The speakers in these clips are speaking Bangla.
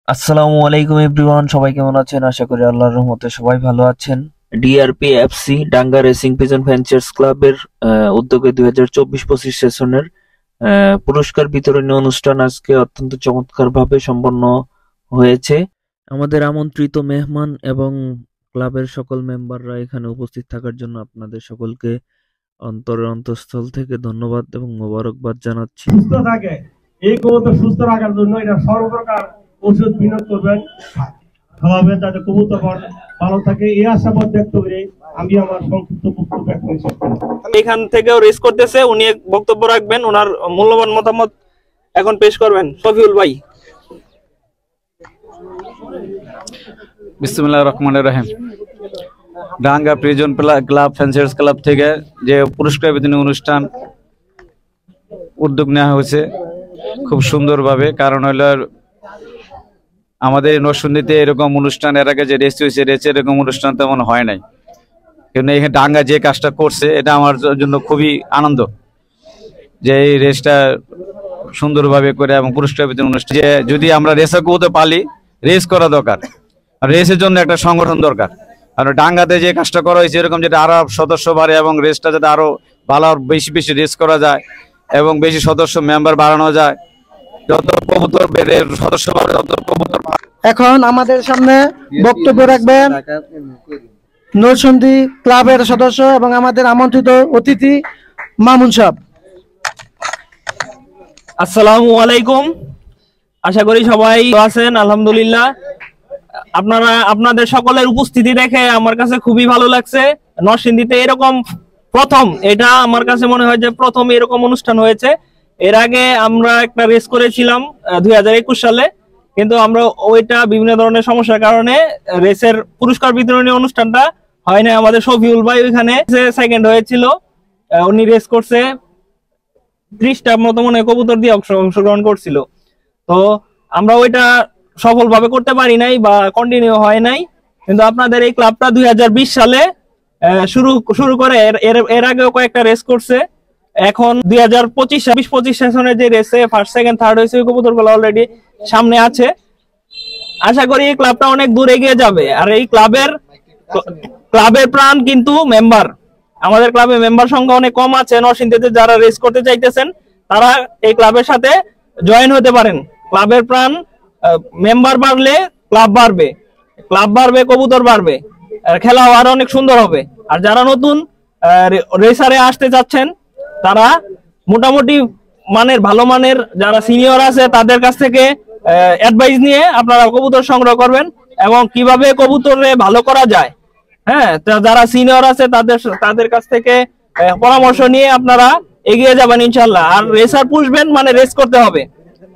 আসসালামু আলাইকুম এভরিওয়ান, সবাই কেমন আছেন? আশা করি আল্লাহর রহমতে সবাই ভালো আছেন। ডিআরপি এফসি ডাঙ্গা রেসিং পিজন ভেঞ্চার্স ক্লাবের উদ্যোগে 2024-25 সেশনের পুরস্কার বিতরণী অনুষ্ঠান আজকে অত্যন্ত চমৎকারভাবে সম্পন্ন হয়েছে। আমাদের আমন্ত্রিত মেহমান এবং ক্লাবের সকল মেম্বাররা এখানে উপস্থিত থাকার জন্য আপনাদের সকলকে অন্তরের অন্তঃস্থল থেকে ধন্যবাদ এবং মোবারকবাদ জানাচ্ছি। সুস্থ থাকে, এই কবুতর সুস্থ রাখার জন্য এটা সর্বপ্রকার ওষুধ বিনিয়োগ করবেন, খাওয়াবেন, যাতে কবুতর ভালো থাকে। এই আশাবাদ ব্যক্ত করে আমি আমার সংক্ষিপ্ত বক্তব্য ব্যক্ত করছি। এখান থেকেও রেস করতেছে, উনি বক্তব্য রাখবেন, ওনার মূল্যবান মতামত এখন পেশ করবেন শফিউল ভাই। বিসমিল্লাহির রহমানির রহিম। ডাঙ্গা প্রিজন ক্লাব ফেন্সার্স ক্লাব থেকে যে পুরস্কার বিতরণী অনুষ্ঠান উদ্যোগ নেওয়া হয়েছে খুব সুন্দরভাবে, কারণ হলো আমাদের নরসিংদীতে এরকম অনুষ্ঠান এর আগে যে রেস হয়েছে, রেসের এরকম অনুষ্ঠান তেমন হয় নাই। কিন্তু এখানে ডাঙ্গা যে কাজটা করছে এটা আমার জন্য খুবই আনন্দ, যে এই রেসটা সুন্দরভাবে করে এবং পুরস্কার বিতরণ অনুষ্ঠান। যে যদি আমরা রেসে করতে পারি, রেস করা দরকার, আর রেসের জন্য একটা সংগঠন দরকার। আর ডাঙ্গাতে যে কাজটা করা হয়েছে এরকম যেটা আরো সদস্য বাড়ে এবং রেসটা যাতে আরো ভালো বেশি বেশি রেস করা যায় এবং বেশি সদস্য মেম্বার বাড়ানো যায়, যত কবুতর বেড়ে সদস্য বাড়ে তত কবুতর। এখন আমাদের সামনে বক্তব্য রাখবেন নরসিংদী ক্লাবের সদস্য এবং আমাদের আমন্ত্রিত অতিথি মামুন সাহেব। আসসালামু আলাইকুম, আশা করি সবাই আছেন আলহামদুলিল্লাহ। আপনাদের সকলের উপস্থিতি দেখে আমার কাছে খুবই ভালো লাগছে। নরসিংদীতে এরকম প্রথম, এটা আমার কাছে মনে হয় যে প্রথম এরকম অনুষ্ঠান হয়েছে। এর আগে আমরা একটা রেস করেছিলাম 2021 সালে, কিন্তু আমরা ওইটা বিভিন্ন ধরনের সমস্যার কারণে রেসের পুরস্কার বিতরণী অনুষ্ঠানটা হয় না। আমাদের শফিউল ভাই ওইখানে সেকেন্ড হয়েছিল, উনি রেস করছে 30টা মতো মনে কবুতর দিয়ে অংশগ্রহণ করছিল। তো আমরা ওইটা সফলভাবে করতে পারি নাই বা কন্টিনিউ হয় নাই। কিন্তু আপনাদের এই ক্লাবটা 2020 সালে শুরু করে এর আগেও কয়েকটা রেস করছে। এখন 2025 সেশনের যে রেসে ফার্স্ট সেকেন্ড থার্ড হয়েছে ওই কবুতরগুলো অলরেডি সামনে আছে। আশা করি এই ক্লাবটা অনেক দূর এগিয়ে যাবে। আর এই ক্লাবের প্রাণ কিন্তু মেম্বার। আমাদের ক্লাবে মেম্বার সংখ্যা অনেক কম আছে। নরসিংদীতে যারা রেস করতে চাইতেছেন তারা এই ক্লাবের সাথে জয়েন হতে পারেন। ক্লাবের প্রাণ, মেম্বার বাড়লে ক্লাব বাড়বে, ক্লাব বাড়বে কবুতর বাড়বে, খেলা আরো অনেক সুন্দর হবে। আর যারা নতুন রেসারে আসতে চাচ্ছেন তারা মোটামুটি মানের, ভালো মানের যারা সিনিয়র আছে তাদের কাছ থেকে অ্যাডভাইস নিয়ে আপনারা কবুতর সংগ্রহ করবেন এবং কিভাবে কবুতরে ভালো করা যায়। হ্যাঁ, যারা সিনিয়র আছে তাদের কাছ থেকে পরামর্শ নিয়ে আপনারা এগিয়ে যাবেন ইনশাল্লাহ। আর রেসার পুষবেন মানে রেস করতে হবে।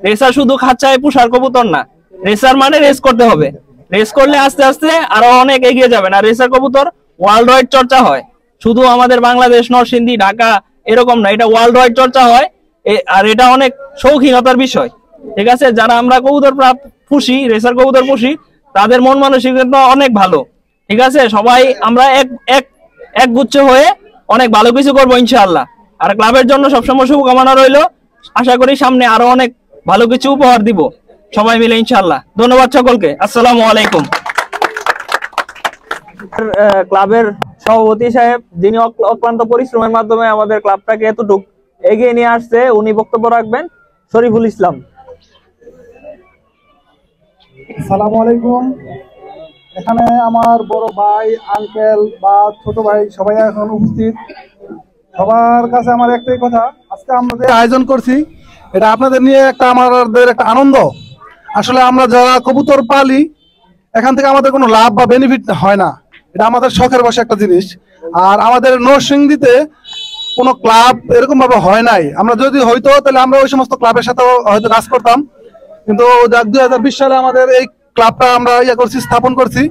রেসার শুধু খাঁচায় পুষার কবুতর না, রেসার মানে রেস করতে হবে। রেস করলে আস্তে আস্তে আরো অনেক এগিয়ে যাবেন। আর রেসার কবুতর ওয়ার্ল্ড ওয়াইড চর্চা হয়, শুধু আমাদের বাংলাদেশ, নরসিংদী, ঢাকা এরকম না, এটা ওয়ার্ল্ড ওয়াইড চর্চা হয়। আর এটা অনেক শৌখিনতার বিষয়। ঠিক আছে, যারা আমরা কবুতর পুষি, রেসার কবুতর পুষি, তাদের মন মানসিকতা অনেক ভালো। ঠিক আছে, সবাই আমরা এক গুচ্ছ হয়ে অনেক ভালো কিছু করবো ইনশাআল্লাহ। আর ক্লাবের জন্য সবসময় শুভকামনা রইল। আশা করি সামনে আরো অনেক ভালো কিছু উপহার দিব সবাই মিলে ইনশাআল্লাহ। ধন্যবাদ সকলকে, আসসালামু আলাইকুম। ক্লাবের সভাপতি সাহেব, যিনি অক্লান্ত পরিশ্রমের মাধ্যমে আমাদের ক্লাবটাকে এতটুকু এগিয়ে নিয়ে আসছে, উনি বক্তব্য রাখবেন, শরীফুল ইসলাম। আসসালামু আলাইকুম। এখানে আমার বড় ভাই, আঙ্কেল বা ছোট ভাই সবাই এখন উপস্থিত। সবার কাছে আমার একটাই কথা, আজকে আমরা যে আয়োজন করছি এটা আপনাদের নিয়ে আমাদের একটা আনন্দ। আসলে আমরা যারা কবুতর পালি এখান থেকে আমাদের কোনো লাভ বা বেনিফিট হয় না, এটা আমাদের শখের বসে একটা জিনিস। আর আমাদের নরসিংদীতে কোনো ক্লাব এরকম ভাবে হয় নাই। আমরা যদি হইতো তাহলে আমরা ওই সমস্ত ক্লাবের সাথে হয়তো কাজ করতাম। কিন্তু 2020 সালে আমাদের এই ক্লাবটা আমরা স্থাপন করছি।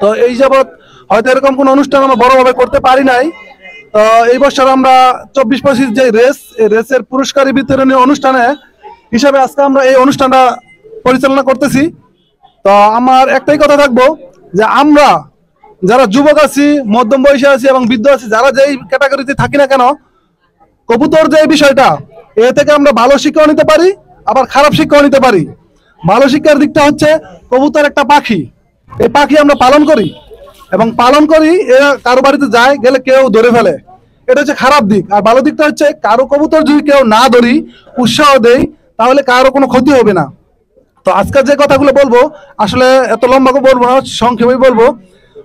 তো এই যাবৎ হয়তো এরকম কোনো অনুষ্ঠান আমরা বড়ভাবে করতে পারি নাই। তো এই বছর আমরা 24-25 যে রেস, এই রেসের পুরস্কার বিতরণী অনুষ্ঠানে হিসাবে আজকে আমরা এই অনুষ্ঠানটা পরিচালনা করতেছি। তো আমার একটাই কথা থাকবো যে আমরা যারা যুবক আছি, মধ্যম বয়সী আছি এবং বৃদ্ধ আছি, যারা যেই ক্যাটাগরিতে থাকি না কেন, কবুতর যে বিষয়টা, এ থেকে আমরা ভালো শিক্ষাও নিতে পারি আবার খারাপ শিক্ষাও নিতে পারি। ভালো শিক্ষার দিকটা হচ্ছে কবুতর একটা পাখি, এই পাখি আমরা পালন করি এবং পালন করি, এরা কারো বাড়িতে যায় গেলে কেউ ধরে ফেলে, এটা হচ্ছে খারাপ দিক। আর ভালো দিকটা হচ্ছে কারো কবুতর যদি কেউ না ধরি, উৎসাহ দেই, তাহলে কারো কোনো ক্ষতি হবে না। তো আজকের যে কথাগুলো বলবো আসলে এত লম্বা করে বলবো না, সংক্ষেপে বলবো।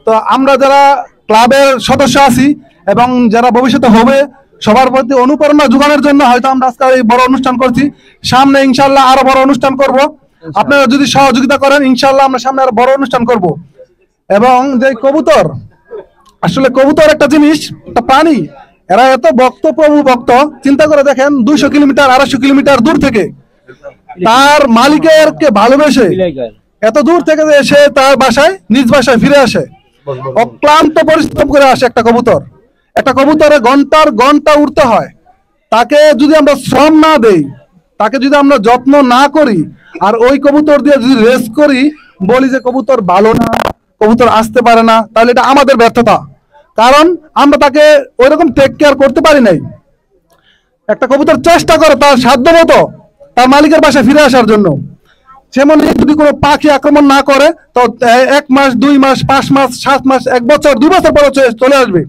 তো আমরা যারা ক্লাবের সদস্য আছি এবং যারা ভবিষ্যতে হবে, সবার প্রতি অনুপ্রেরণা যোগানোর জন্য হয়তো আমরা আজকে এই বড় অনুষ্ঠান করছি। সামনে ইনশাল্লাহ আরো বড় অনুষ্ঠান করব, আপনারা যদি সহযোগিতা করেন ইনশাল্লাহ আমরা সামনে আরো বড় অনুষ্ঠান করব। এবং যে কবুতর, আসলে কবুতর একটা জিনিস, একটা প্রাণী, এরা এত ভক্ত, প্রভু ভক্ত। চিন্তা করে দেখেন 200 কিলোমিটার 250 কিলোমিটার দূর থেকে তার মালিকের কে ভালোবেসে এত দূর থেকে এসে তার বাসায়, নিজ বাসায় ফিরে আসে, অক্লান্ত পরিশ্রম করে আসে একটা কবুতর। একটা কবুতরে ঘন্টার ঘন্টা উড়তে হয়, তাকে যদি আমরা শ্রম না দেই, তাকে যদি আমরা যত্ন না করি, আর ওই কবুতর দিয়ে যদি রেস করি, বলি যে কবুতর ভালো না, কবুতর আসতে পারে না, তাহলে এটা আমাদের ব্যর্থতা। কারণ আমরা তাকে ওইরকম টেক কেয়ার করতে পারি নাই। একটা কবুতর চেষ্টা করে তার সাধ্য মতো তার মালিকের বাসায় ফিরে আসার জন্য। যেমন যদি কোনো পাখি আক্রমণ না করে, তো 1 মাস 2 মাস 5 মাস 7 মাস 1 বছর 2 বছর পরে চলে আসবে।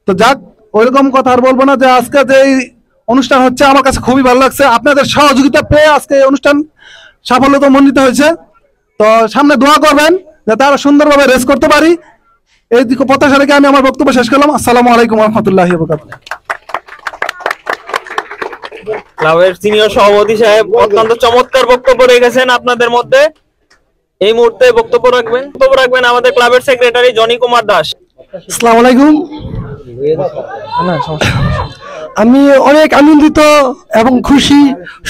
তো যাক, ওইরকম কথা আর বলবো না। যে আজকে যে অনুষ্ঠান হচ্ছে আমার কাছে খুবই ভালো লাগছে, আপনাদের সহযোগিতা পেয়ে আজকে এই অনুষ্ঠান সাফল্যতা মণ্ডিত হয়েছে। তো সামনে দোয়া করবেন যাতে আরো সুন্দরভাবে রেস করতে পারি। এই প্রত্যাশা রেখে আমি আমার বক্তব্য শেষ করলাম। আসসালামু আলাইকুম ওয়া রাহমাতুল্লাহি ওয়া বারাকাতুহু। ক্লাবের সিনিয়র সভাপতি সাহেব অত্যন্ত চমৎকার বক্তব্য রেখেছেন আপনাদের মধ্যে। এই মুহূর্তে বক্তব্য রাখবেন আমাদের ক্লাবের সেক্রেটারি জনি কুমার দাস। আসসালামু আলাইকুম। আমি অনেক আনন্দিত এবং খুশি,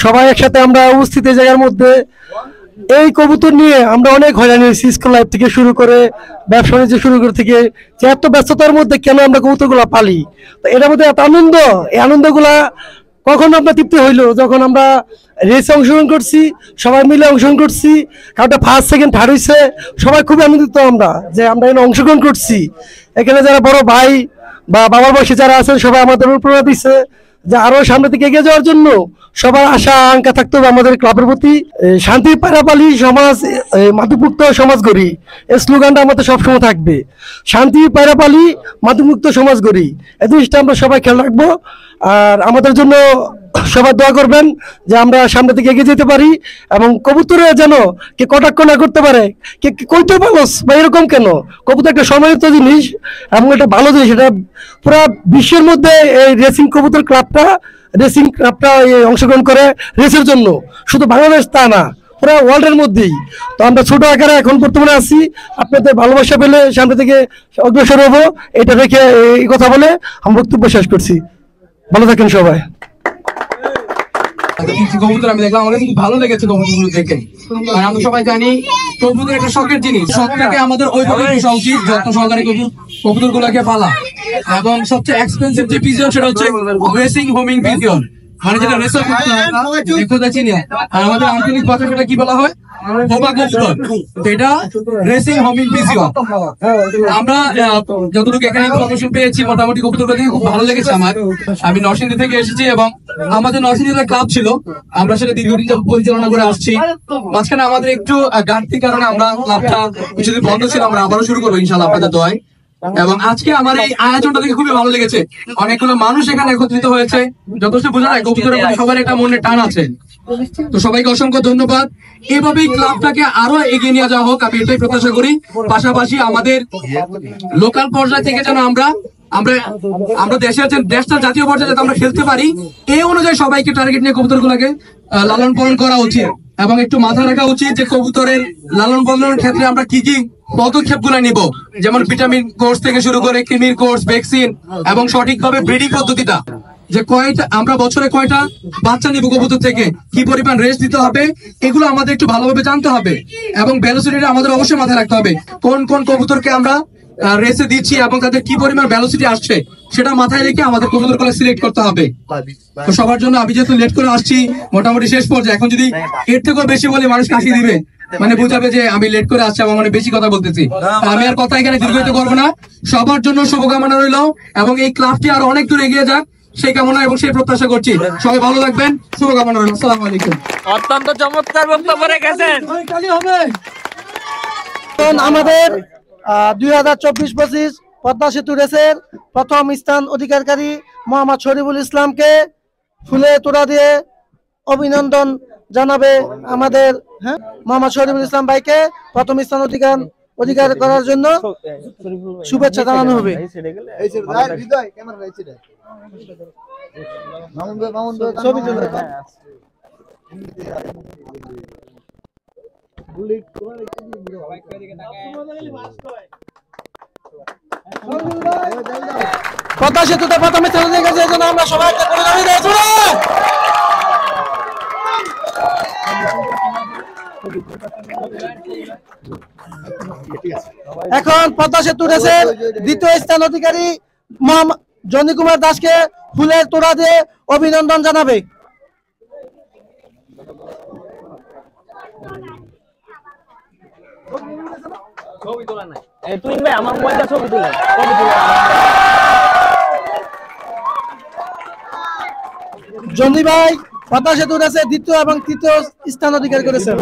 সবাই একসাথে আমরা উপস্থিত এই জায়গার মধ্যে। এই কবুতর নিয়ে আমরা অনেক হয়রানি হয়েছি, স্কুল লাইফ থেকে শুরু করে ব্যবসা বাণিজ্য শুরু করে থেকে, যে এত ব্যস্ততার মধ্যে কেন আমরা কবুতরগুলো পালি। তো এটার মধ্যে এত আনন্দ, এই আনন্দগুলা কখন আমরা তৃপ্তি হইলো যখন আমরা রেসে অংশগ্রহণ করছি, সবাই মিলে অংশগ্রহণ করছি, কাউটা ফার্স্ট সেকেন্ড থার্ড হয়েছে, সবাই খুবই আনন্দিত আমরা যে আমরা এখানে অংশগ্রহণ করছি। এখানে যারা বড় ভাই বা বাবার বয়সী যারা আছেন সবাই আমাদের অনুপ্রেরণা দিচ্ছে যে আরো সামনে থেকে এগিয়ে যাওয়ার জন্য। সবার আশা আকাঙ্ক্ষা থাকতে হবে আমাদের ক্লাবের প্রতি, শান্তি পায়রাপালি সমাজ, মাদকমুক্ত সমাজ গড়ি, এই স্লোগানটা আমাদের সবসময় থাকবে। শান্তি পায়রাপালি মাদকমুক্ত সমাজ গড়ি, এই জিনিসটা আমরা সবাই খেয়াল রাখবো। আর আমাদের জন্য সবাই দোয়া করবেন যে আমরা সামনে থেকে এগিয়ে যেতে পারি এবং কবুতরে যেন কে কটাক্ষ না করতে পারে, কে কইতে পারস বা এরকম কেন। কবুতর একটা সম্মানিত জিনিস এবং এটা ভালো জিনিস। এটা পুরা বিশ্বের মধ্যে এই রেসিং ক্লাবটা অংশগ্রহণ করে রেসের জন্য, শুধু বাংলাদেশ তা না, পুরো ওয়ার্ল্ডের মধ্যেই। তো আমরা ছোট আকারে এখন বর্তমানে আছি, আপনাদের ভালোবাসা পেলে সামনে থেকে অগ্রসর হবো, এটা রেখে এই কথা বলে আমি বক্তব্য শেষ করছি। ভালো থাকেন সবাই। কবুতর আমি দেখলাম, আমার কিন্তু ভালো লেগেছে কবুতরগুলো দেখে। আর আমরা সবাই জানি কবুতর একটা শখের জিনিস, শখটাকে আমাদের ওইভাবে বোঝা উচিত, যত্ন সহকারে কবুতর গুলাকে পালা। এবং সবচেয়ে এক্সপেন্সিভ যে পিজন সেটা হচ্ছে রেসিং হোমিং পিজন, মানে যেটা রেসার করতে হয় না চিনি। আর আমাদের আঞ্চলিক ভাষা সেটা কি বলা হয়, বোবা কবুতর। এটা রেসিং হোমিং পিজন। আমরা যতটুকু এখানে ইনফরমেশন পেয়েছি মোটামুটি কবুতরগুলো দেখে খুব ভালো লেগেছে আমার। আমি নরসিংদী থেকে এসেছি এবং আমাদের নরসিংদীতে ক্লাব ছিল, আমরা সেটা দীর্ঘদিন পরিচালনা করে আসছি। মাঝখানে আমাদের একটু ঘাটতির কারণে আমরা ক্লাবটা কিছুদিন বন্ধ ছিল, আমরা আবারও শুরু করবো ইনশাআল্লাহ আপনাদের দোয়ায়। এবং আজকে আমার এই আয়োজনটা দেখে খুবই ভালো লেগেছে, অনেকগুলো মানুষ এখানে একত্রিত হয়েছে, যথেষ্ট বোঝা যায় কবুতরের প্রতি সবার একটা মনে টান আছে। তো সবাইকে অসংখ্য ধন্যবাদ। এভাবেই ক্লাবটাকে আরো এগিয়ে নিয়ে যাওয়া হোক, আমি এটাই প্রত্যাশা করি। পাশাপাশি আমাদের লোকাল পর্যায় থেকে যেন আমরা দেশটা জাতীয় পর্যায়ে যাতে আমরা খেলতে পারি, এই অনুযায়ী সবাইকে টার্গেট নিয়ে কবুতরগুলোকে লালন পালন করা উচিত। এবং একটু মাথা রাখা উচিত যে কবুতরের লালন পালনের ক্ষেত্রে আমরা কি কি পদক্ষেপ গুলো নিব, যেমন ভিটামিন কোর্স থেকে শুরু করে কৃমির কোর্স, ভ্যাকসিন এবং সঠিকভাবে ব্রিডিং পদ্ধতিটা, যে আমরা বছরে কয়টা বাচ্চা নিব কবুতর থেকে, কি পরিমাণ রেস্ট দিতে হবে, এগুলো আমাদের একটু ভালোভাবে জানতে হবে। এবং ভ্যালোসিটিটা আমাদের অবশ্যই মাথায় রাখতে হবে, কোন কোন কবুতরকে আমরা রেসে দিচ্ছি এবং তাদের কি পরিমাণ ভ্যালোসিটি আসছে সেটা মাথায় রেখে আমাদের কবুতরগুলো সিলেক্ট করতে হবে। তো সবার জন্য আমি যেহেতু লেট করে আসছি মোটামুটি শেষ পর্যায়ে, এখন যদি এর থেকেও বেশি বলে মানুষ কাশি দিবে, মানে বুঝাবে যে আমি লেট করে আসছি, আমার মানে বেশি কথা বলতেছি। আমি আর কথা এখানে দীর্ঘায়িত করবো না। সবার জন্য শুভকামনা রইল এবং এই ক্লাবটি আরো অনেক দূর এগিয়ে যাক, সেই কামনা এবং সেই প্রত্যাশা করছি। সবাই ভালো থাকবেন, শুভকামনা রইল। আসসালামু আলাইকুম। অত্যন্ত চমৎকার বক্তব্য রেখেছেন। আমাদের 2024-25 পদ্মা সেতু রেসের প্রথম স্থান অধিকারী মোহাম্মদ শরীফুল ইসলামকে ফুলে তোড়া দিয়ে অভিনন্দন জানাবে আমাদের মোহাম্মদ শরীফুল ইসলাম ভাইকে প্রথম স্থান অধিকার করার জন্য শুভেচ্ছা জানানো হবে। পদ্মা সেতুতে প্রথম স্থান অধিকারীর জন্য আমরা সবাই এখন পদ্মা সেতু রেসের দ্বিতীয় স্থান অধিকারী মোহাম্মদ জনি কুমার দাসকে ফুলের তোড়া দিয়ে অভিনন্দন জানাবে। জনি ভাই পদ্মা সেতু রেসের দ্বিতীয় এবং তৃতীয় স্থান অধিকার করেছেন।